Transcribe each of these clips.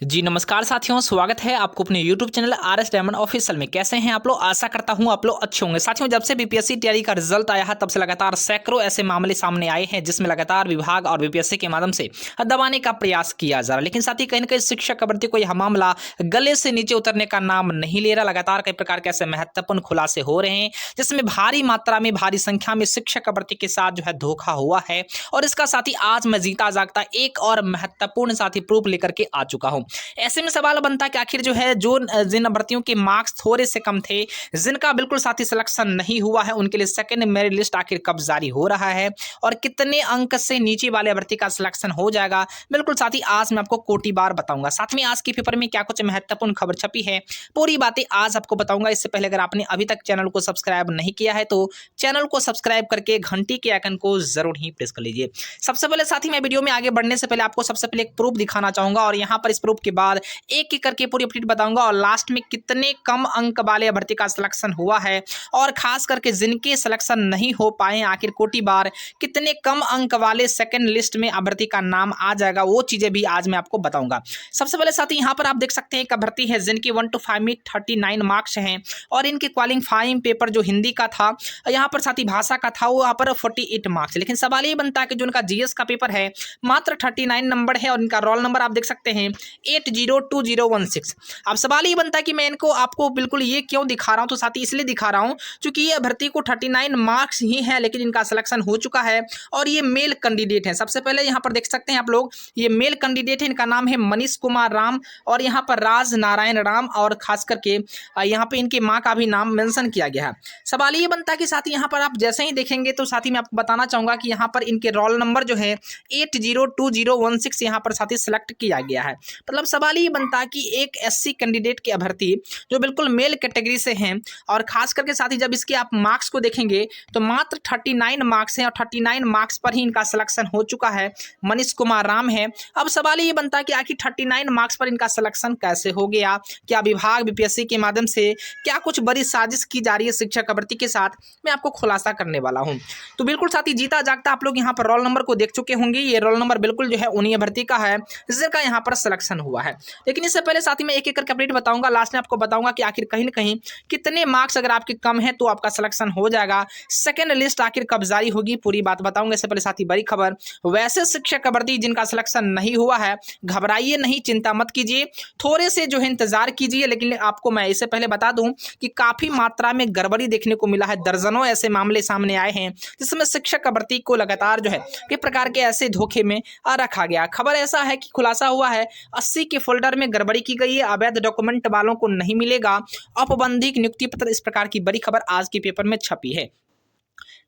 जी नमस्कार साथियों, स्वागत है आपको अपने YouTube channel RS diamond official में। कैसे हैं आप लोग? आशा करता हूं आप लोग अच्छे होंगे। साथियों, जब से बीपीएससी तैयारी का रिजल्ट आया है तब से लगातार सैकड़ों ऐसे मामले सामने आए हैं जिसमें लगातार विभाग और बीपीएससी के माध्यम से दबाने का प्रयास किया जा रहा है। लेकिन साथ ही कहीं ना कहीं शिक्षक का भर्ती को यह मामला गले से नीचे उतरने का नाम नहीं ले रहा। लगातार कई प्रकार के ऐसे महत्वपूर्ण खुलासे हो रहे हैं जिसमें भारी मात्रा में, भारी संख्या में शिक्षक का भर्ती के साथ जो है धोखा हुआ है। और इसका साथ ही आज मैं जीता जागता एक और महत्वपूर्ण साथी प्रूफ लेकर के आ चुका हूं। ऐसे में सवाल बनता है कि आखिर जो है जिन अभ्यर्थियों के मार्क्स थोड़े से कम थे, जिनका बिल्कुल साथी सिलेक्शन नहीं हुआ है, उनके लिए सेकंड मेरिट लिस्ट आखिर कब जारी हो रहा है और कितने अंक से नीचे वाले अभ्यर्थी का सिलेक्शन हो जाएगा, बिल्कुल साथी आज मैं आपको कोटि बार बताऊंगा। साथ में आज के पेपर में क्या कुछ महत्वपूर्ण खबर छपी है, पूरी बातें आज आपको बताऊंगा। इससे पहले अगर आपने अभी तक चैनल को सब्सक्राइब नहीं किया है तो चैनल को सब्सक्राइब करके घंटी के आइकन को जरूर ही प्रेस कर लीजिए। सबसे पहले साथी मैं वीडियो में आगे बढ़ने से पहले आपको सबसे पहले एक प्रूफ दिखाना चाहूंगा और यहाँ पर इस प्रूफ के बाद एक एक करके पूरी अपडेट बताऊंगा और लास्ट में कितने कम अंक वाले अभ्यर्थी का सिलेक्शन हुआ है और खास करके जिनके सिलेक्शन नहीं हो पाए आखिर कोटि बार कितने कम अंक वाले सेकंड लिस्ट में अभ्यर्थी का नाम आ जाएगा, वो चीजें भी आज मैं आपको बताऊंगा। सबसे पहले साथी यहाँ पर आप देख सकते हैं एक अभ्यर्थी है जिनकी 1 to 5 में 39 मार्क्स हैं और इनके क्वालिफाइंग पेपर जो हिंदी का था, यहाँ पर साथी भाषा का था, वो यहाँ पर 48 मार्क्स। लेकिन सवाल ये बनता है कि जो उनका जीएस का पेपर है मात्र 39 नंबर है और इनका रोल नंबर आप देख सकते हैं 802016। अब सवाल ये बनता है कि मैं इनको आपको बिल्कुल ये क्यों दिखा रहा हूं, तो साथी इसलिए दिखा रहा हूं क्योंकि ये अभ्यर्थी को 39 मार्क्स ही है लेकिन इनका सिलेक्शन हो चुका है और ये मेल कैंडिडेट है। सबसे पहले यहाँ पर देख सकते हैं आप लोग, ये मेल कैंडिडेट है, इनका नाम है मनीष कुमार राम और यहाँ पर राज नारायण राम और खास करके यहाँ पे इनके माँ का भी नाम मेंशन किया गया है। सवाल ये बनता है कि साथी यहाँ पर आप जैसे ही देखेंगे तो साथी मैं आपको बताना चाहूंगा कि यहाँ पर इनके रोल नंबर जो है 802016 यहाँ पर साथी सिलेक्ट किया गया है। मतलब सवाल ये बनता है कि एक एससी कैंडिडेट के अभ्यर्थी जो बिल्कुल मेल कैटेगरी से हैं और खास करके साथ ही जब इसके आप मार्क्स को देखेंगे तो मात्र 39 मार्क्स हैं और 39 मार्क्स पर ही इनका सिलेक्शन हो चुका है, मनीष कुमार राम है। अब सवाल ये बनता है कि आखिर 39 मार्क्स पर इनका सिलेक्शन कैसे हो गया? क्या विभाग बीपीएससी के माध्यम से क्या कुछ बड़ी साजिश की जा रही है शिक्षक भर्ती के साथ? मैं आपको खुलासा करने वाला हूँ। तो बिल्कुल साथी जीता जागता आप लोग यहाँ पर रोल नंबर को देख चुके होंगे। ये रोल नंबर बिल्कुल जो है उन्हीं अभ्यर्थी का है जिसका यहाँ पर सिलेक्शन हुआ है। लेकिन इससे पहले साथी मैं एक एक करके अपडेट बताऊंगा, लास्ट में आपको बताऊंगा कि आखिर कहीं ना कहीं कितने मार्क्स अगर आपके कम है तो आपका सिलेक्शन हो जाएगा, सेकंड लिस्ट आखिर कब जारी होगी, पूरी बात बताऊंगा। इससे पहले साथी बड़ी खबर, वैसे शिक्षक भर्ती जिनका सिलेक्शन नहीं हुआ है घबराइए नहीं, चिंता मत कीजिए, थोड़े से जो है इंतजार कीजिए। लेकिन आपको मैं इससे पहले बता दूं कि काफी मात्रा में गड़बड़ी देखने को मिला है। दर्जनों ऐसे मामले सामने आए हैं जिसमें शिक्षक भर्ती को लगातार जो है कई प्रकार के ऐसे धोखे में रखा गया। खबर ऐसा है कि खुलासा हुआ है 80 के फोल्डर में गड़बड़ी की गई है, अवैध डॉक्यूमेंट वालों को नहीं मिलेगा औपबंधिक नियुक्ति पत्र। इस प्रकार की बड़ी खबर आज के पेपर में छपी है।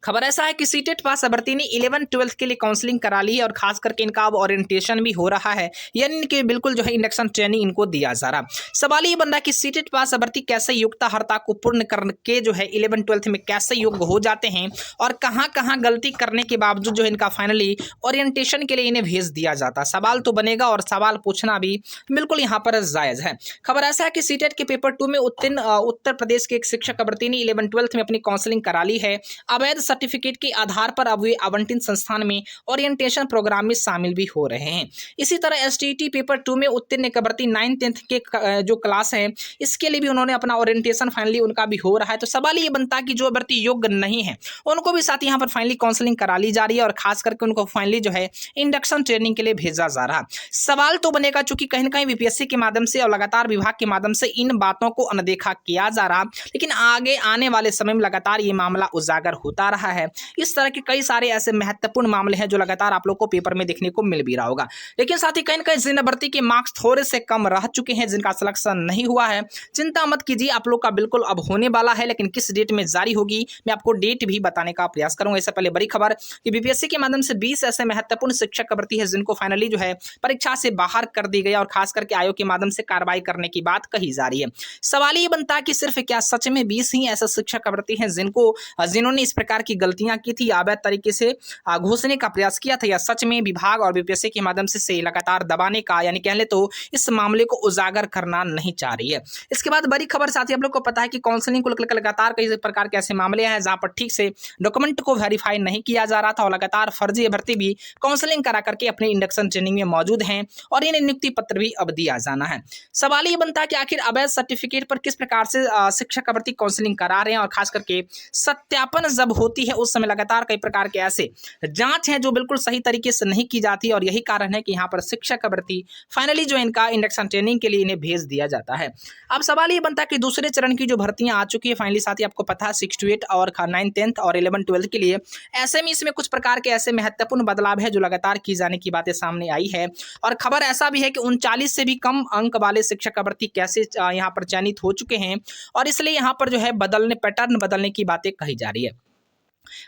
खबर ऐसा है कि सीटेट पास अभ्यर्थी ने 11-12 के लिए काउंसलिंग करा ली है और खास करके इनका अब ओरिएंटेशन भी हो रहा है, यानी इनके बिल्कुल जो है इंडक्शन ट्रेनिंग इनको दिया जा रहा। सवाल ये बन रहा है कि सीटेट पास अभ्यर्थी कैसे योग्यता अर्हता को पूर्ण करके जो है 11-12 में कैसे योग्य हो जाते हैं और कहां कहां गलती करने के बावजूद जो है इनका फाइनली ओरिएंटेशन के लिए इन्हें भेज दिया जाता। सवाल तो बनेगा और सवाल पूछना भी बिल्कुल यहाँ पर जायज है। खबर ऐसा है कि सीटेट के पेपर 2 में उत्तीर्ण उत्तर प्रदेश के एक शिक्षक अभ्यर्थी ने 11-12 में अपनी काउंसलिंग करा ली है। अवैध सर्टिफिकेट के आधार पर अब वे आवंटित संस्थान में ओरिएंटेशन प्रोग्राम में शामिल भी हो रहे हैं। इसी तरह एसटीटी पेपर 2 में उत्तीर्ण एक अभ्यर्थी 9th-10th के जो क्लास है इसके लिए भी उन्होंने अपना ओरिएंटेशन फाइनली उनका भी हो रहा है। तो सवाल ये बनता है कि जो अभ्यर्थी योग्य नहीं है उनको भी साथ यहाँ पर फाइनली काउंसलिंग करा ली जा रही है और खास करके उनको फाइनली जो है इंडक्शन ट्रेनिंग के लिए भेजा जा रहा। सवाल तो बनेगा चूंकि कहीं ना कहीं बीपीएससी के माध्यम से और लगातार विभाग के माध्यम से इन बातों को अनदेखा किया जा रहा, लेकिन आगे आने वाले समय में लगातार ये मामला उजागर होता रहा है। इस तरह के कई सारे ऐसे महत्वपूर्ण मामले हैं जो लगातार आप लोग को पेपर में देखने को मिल भी रहा होगा। लेकिन साथ ही कहीं ना कहीं जिन अभ्यर्थी के मार्क्स थोड़े से कम रह चुके हैं, जिनका सिलेक्शन नहीं हुआ है, चिंता मत कीजिए, आप लोग का बिल्कुल अब होने वाला है। लेकिन किस डेट में जारी होगी मैं आपको डेट भी बताने का प्रयास करूंगा। इससे पहले बड़ी खबर कि बीपीएससी के माध्यम से 20 ऐसे महत्वपूर्ण शिक्षक भर्ती है जिनको फाइनली जो है परीक्षा से बाहर कर दी गई और खास करके आयोग के माध्यम से कार्रवाई करने की बात कही जा रही है। सवाल ये बनता है कि सिर्फ क्या सच में 20 ही ऐसे शिक्षक भर्ती हैं जिन्होंने इस प्रकार की गलतियां की थी, अवैध तरीके से घुसने का प्रयास किया था, या सच में विभाग और बीपीएससी के माध्यम से लगातार दबाने का, यानी कह ले तो इस मामले को उजागर करना नहीं चाह रही है। इसके बाद बड़ी खबर साथी आप लोग को पता है कि काउंसलिंग को लेकर लगातार कई प्रकार के ऐसे मामले हैं जहां पर ठीक से डॉक्यूमेंट को वेरीफाई नहीं किया जा रहा था और लगातार फर्जी अभ्यर्थी भी काउंसलिंग करा करके अपने इंडक्शन ट्रेनिंग में मौजूद हैं और इन्हें नियुक्ति पत्र भी अब दिया जाना है। सवाल ये बनता है कि आखिर अवैध सर्टिफिकेट पर किस प्रकार से शिक्षक अभ्यर्थी काउंसलिंग करा रहे हैं, और खास करके सत्यापन जब होती है उस समय लगातार कई प्रकार के ऐसे जांच हैं जो बिल्कुल सही तरीके से नहीं की जाती, और यही कारण है कि यहाँ पर शिक्षक अभ्यर्थी फाइनली जो इनका इंडक्शन ट्रेनिंग के लिए इन्हें भेज दिया जाता है। अब सवाल ये बनता है कि दूसरे चरण की जो भर्तियां आ चुकी है फाइनली साथी आपको पता है 6 to 8 और 9, 10 और 11, 12 के लिए, ऐसे में इसमें कुछ प्रकार के ऐसे महत्वपूर्ण बदलाव है जो लगातार की जाने की बातें सामने आई है। और खबर ऐसा भी है कि 39 से भी कम अंक वाले शिक्षक अभ्यर्थी कैसे यहाँ पर चयनित हो चुके हैं, और इसलिए यहाँ पर जो है पैटर्न बदलने की बातें कही जा रही है।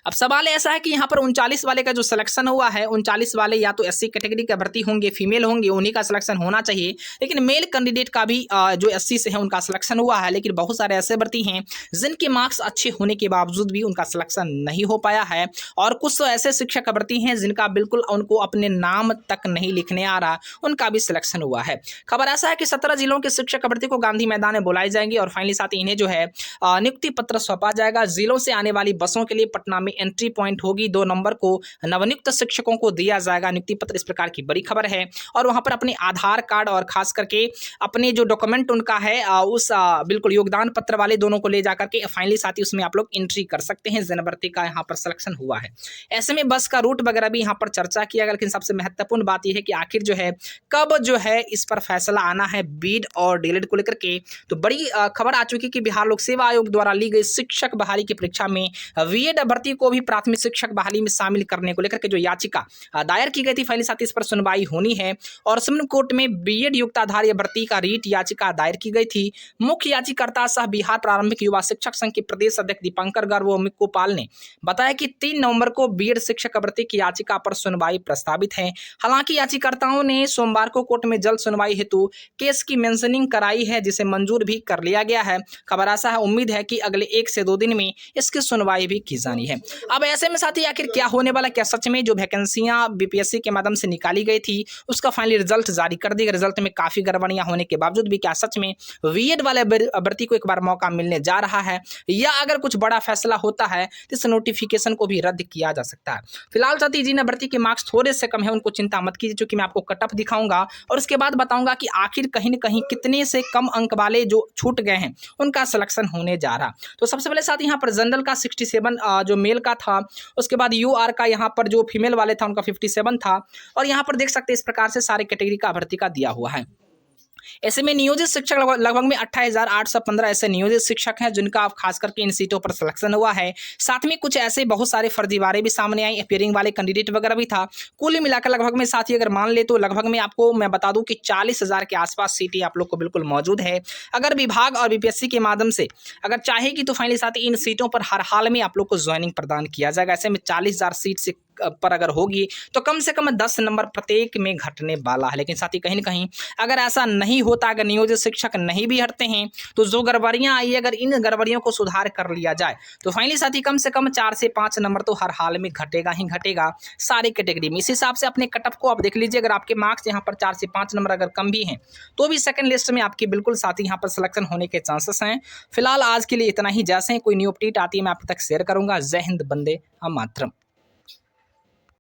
अब सवाल ऐसा है कि यहाँ पर 39 वाले का जो सिलेक्शन हुआ है, 39 वाले या तो एससी कैटेगरी के भर्ती होंगे, फीमेल होंगे, उन्हीं का सिलेक्शन होना चाहिए, लेकिन मेल कैंडिडेट का भी जो एससी से है उनका सिलेक्शन हुआ है। लेकिन बहुत सारे ऐसे भर्ती हैं जिनके मार्क्स अच्छे होने के बावजूद भी उनका सिलेक्शन नहीं हो पाया है, और कुछ ऐसे शिक्षक भर्ती हैं जिनका बिल्कुल उनको अपने नाम तक नहीं लिखने आ रहा, उनका भी सिलेक्शन हुआ है। खबर ऐसा है कि 17 जिलों के शिक्षक भर्ती को गांधी मैदान में बुलाए जाएंगे और फाइनली साथ ही इन्हें जो है नियुक्ति पत्र सौंपा जाएगा। जिलों से आने वाली बसों के लिए पटना में एंट्री पॉइंट होगी, 2 नंबर को नवनियुक्त शिक्षकों को दिया जाएगा नियुक्ति पत्र, इस प्रकार की बड़ी खबर है। और वहां पर अपने आधार कार्ड और खास करके अपने जो डॉक्यूमेंट उनका है उस बिल्कुल योगदान पत्र वाले दोनों को ले जाकर के फाइनली साथ ही उसमें आप लोग एंट्री कर सकते हैं। जन भर्ती का यहाँ पर सिलेक्शन हुआ है। ऐसे में बस का रूट वगैरह भी यहाँ पर चर्चा किया गया, लेकिन सबसे महत्वपूर्ण बात यह है कि आखिर जो है कब जो है इस पर फैसला आना है बीड और डीएलएड को लेकर के। तो बड़ी खबर आ चुकी कि बिहार लोक सेवा आयोग द्वारा ली गई शिक्षक बहाली की परीक्षा में बीएड भर्ती को भी प्राथमिक शिक्षक बहाली में शामिल करने को लेकर के जो याचिका दायर की गई थी, फाइनली साथ इस पर सुनवाई होनी है। और सुप्रीम कोर्ट में बीएड युक्ताधारी भर्ती का रीट याचिका दायर की गई थी। मुख्य याचिकाकर्ता सह बिहार प्रारंभिक युवा शिक्षक संघ के प्रदेश अध्यक्ष दीपंकर गर्ग व मिक्कू पाल ने बताया कि 3 नवंबर को बीएड शिक्षक भर्ती की याचिका पर सुनवाई प्रस्तावित है। हालांकि याचिकाकर्ताओं ने सोमवार को कोर्ट में जल्द सुनवाई हेतु केस की मेंशनिंग कराई है, जिसे मंजूर भी कर लिया गया है। खबर ऐसा है, उम्मीद है कि अगले 1 से 2 दिन में इसकी सुनवाई भी की जानी है। अब ऐसे में साथी आखिर क्या होने वाला, क्या सच में जो वैकेंसियां बीपीएससी के माध्यम से निकाली गई थी उसका फाइनली रिजल्ट जारी कर दिया। रिजल्ट में काफी गड़बड़ियां होने के बावजूद भी क्या सच में बीएड वाले अभ्यर्थी को एक बार मौका मिलने जा रहा है, या अगर कुछ बड़ा फैसला होता है तो इस नोटिफिकेशन को भी रद्द किया जा सकता है। फिलहाल साथी जिन अभ्यर्थी के मार्क्स थोड़े से कम है उनको चिंता मत कीजिए, क्योंकि मैं आपको कटअप दिखाऊंगा और उसके बाद बताऊंगा कि आखिर कहीं न कहीं कितने से कम अंक वाले जो छूट गए हैं उनका सिलेक्शन होने जा रहा। तो सबसे पहले साथ यहाँ पर जनरल का 67 जो मेल का था, उसके बाद यूआर का यहाँ पर जो फीमेल वाले था उनका 57 था, और यहाँ पर देख सकते हैं इस प्रकार से सारे कैटेगरी का भर्ती का दिया हुआ है। ऐसे में नियोजित शिक्षक लगभग में 28,815 ऐसे नियोजित शिक्षक हैं जिनका खास करके इन सीटों पर सिलेक्शन हुआ है। साथ में कुछ ऐसे बहुत सारे फर्जीवाड़े भी सामने आई, अपीयरिंग वाले कैंडिडेट वगैरह भी था। कुल मिलाकर लगभग में साथी अगर मान ले तो लगभग में आपको मैं बता दूं कि 40,000 के आसपास सीटें आप लोग को बिल्कुल मौजूद है। अगर विभाग और बीपीएससी के माध्यम से अगर चाहेगी तो फाइनली साथी इन सीटों पर हर हाल में आप लोग को ज्वाइनिंग प्रदान किया जाएगा। ऐसे में 40,000 सीट से पर अगर होगी तो कम से कम 10 नंबर प्रत्येक में घटने वाला है। लेकिन साथ ही कहीं न कहीं अगर ऐसा नहीं होता, अगर नियोजित शिक्षक नहीं भी हटते हैं, तो जो गड़बड़ियां आई अगर इन गड़बड़ियों को सुधार कर लिया जाए तो फाइनली साथ ही कम से कम 4 से 5 नंबर तो हर हाल में घटेगा ही घटेगा सारी कैटेगरी में। इस हिसाब से अपने कटअप को आप देख लीजिए, अगर आपके मार्क्स यहाँ पर 4 से 5 नंबर अगर कम भी हैं तो भी सेकंड लिस्ट में आपकी बिल्कुल साथ ही यहाँ पर सिलेक्शन होने के चांसेस हैं। फिलहाल आज के लिए इतना ही। जैसे कोई न्यू अपडेट आती है मैं आप तक शेयर करूंगा। जय हिंद, वंदे मातरम।